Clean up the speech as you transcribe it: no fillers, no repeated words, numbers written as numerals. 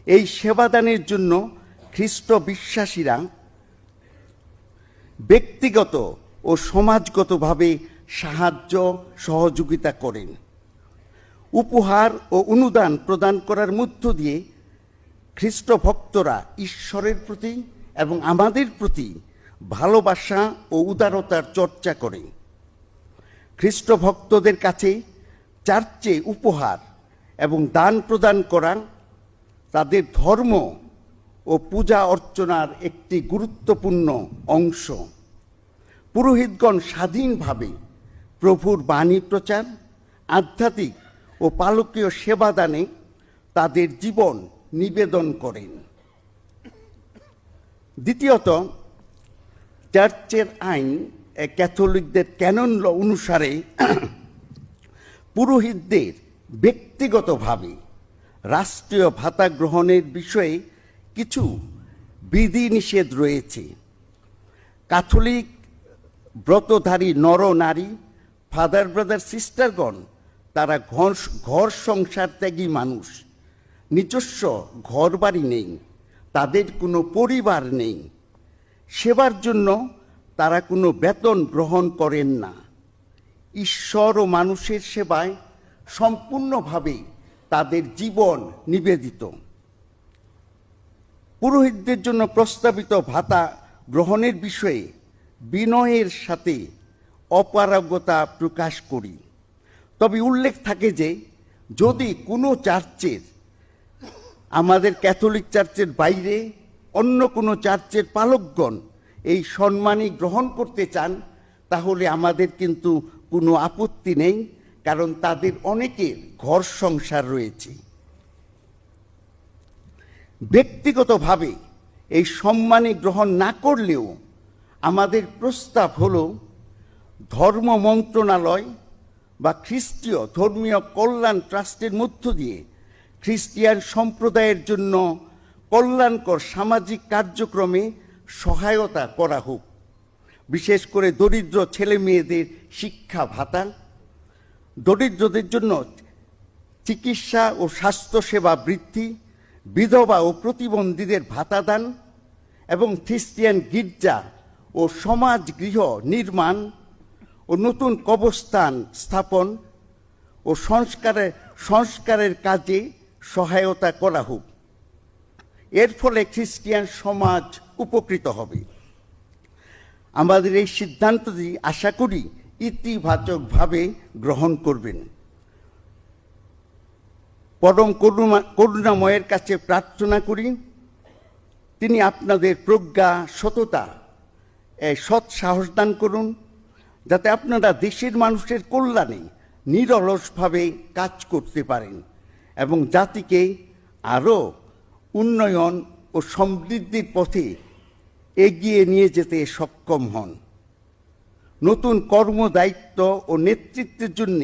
এই সেবাদানের জন্য খ্রিস্ট বিশ্বাসীরা ব্যক্তিগত ও সমাজগতভাবে সাহায্য সহযোগিতা করেন। উপহার ও অনুদান প্রদান করার মধ্য দিয়ে খ্রিস্ট ভক্তরা ঈশ্বরের প্রতি এবং আমাদের প্রতি ভালোবাসা ও উদারতার চর্চা করে। খ্রিস্ট ভক্তদের কাছে চার্চে উপহার এবং দান প্রদান করা তাদের ধর্ম ও পূজা অর্চনার একটি গুরুত্বপূর্ণ অংশ। পুরোহিতগণ স্বাধীনভাবে প্রভুর বাণী প্রচার, আধ্যাত্মিক ও পালকীয় সেবাদানে তাদের জীবন নিবেদন করেন। দ্বিতীয়ত, চার্চের আইন ক্যাথলিকদের ক্যানন ল অনুসারে পুরোহিতদের ব্যক্তিগতভাবে রাষ্ট্রীয় ভাতা গ্রহণের বিষয়ে কিছু বিধিনিষেধ রয়েছে। ক্যাথলিক ব্রতধারী নর নারী, ফাদার ব্রাদার সিস্টারগণ তারা ঘর সংসার ত্যাগী মানুষ, নিজস্ব ঘর বাড়ি নেই, তাদের কোনো পরিবার নেই। সেবার জন্য তারা কোনো বেতন গ্রহণ করেন না। ঈশ্বর ও মানুষের সেবায় সম্পূর্ণভাবে তাদের জীবন নিবেদিত। পুরোহিতদের জন্য প্রস্তাবিত ভাতা গ্রহণের বিষয়ে বিনয়ের সাথে অপারগতা প্রকাশ করি। তবে উল্লেখ থাকে যে যদি কোনো চার্চের, আমাদের ক্যাথলিক চার্চের বাইরে অন্য কোনো চার্চের পালকগণ এই সম্মানী গ্রহণ করতে চান, তাহলে আমাদের কিন্তু কোনো আপত্তি নেই, কারণ তাদের অনেকের ঘর সংসার রয়েছে। ব্যক্তিগতভাবে এই সম্মানী গ্রহণ না করলেও আমাদের প্রস্তাব হলো ধর্ম মন্ত্রণালয় বা খ্রিস্টীয় ধর্মীয় কল্যাণ ট্রাস্টের মধ্য দিয়ে খ্রিস্টিয়ান সম্প্রদায়ের জন্য কল্যাণকর সামাজিক কার্যক্রমে সহায়তা করা হোক। বিশেষ করে দরিদ্র ছেলে মেয়েদের শিক্ষা ভাতা, দরিদ্রদের জন্য চিকিৎসা ও স্বাস্থ্যসেবা বৃদ্ধি, বিধবা ও প্রতিবন্ধীদের ভাতা দান এবং খ্রিস্টিয়ান গির্জা ও সমাজ গৃহ নির্মাণ ও নতুন কবরস্থান স্থাপন ও সংস্কারের কাজে সহায়তা করা হোক। এর ফলে খ্রিস্টিয়ান সমাজ উপকৃত হবে। আমাদের এই সিদ্ধান্তটি আশা করি ইতিবাচকভাবে গ্রহণ করবেন। পরম করুণাময়ের কাছে প্রার্থনা করি তিনি আপনাদের প্রজ্ঞা, সততা, সৎ সাহস দান করুন, যাতে আপনারা দেশের মানুষের কল্যাণে নিরলসভাবে কাজ করতে পারেন এবং জাতিকে আরও উন্নয়ন ও সমৃদ্ধির পথে এগিয়ে নিয়ে যেতে সক্ষম হন। নতুন কর্মদায়িত্ব ও নেতৃত্বের জন্য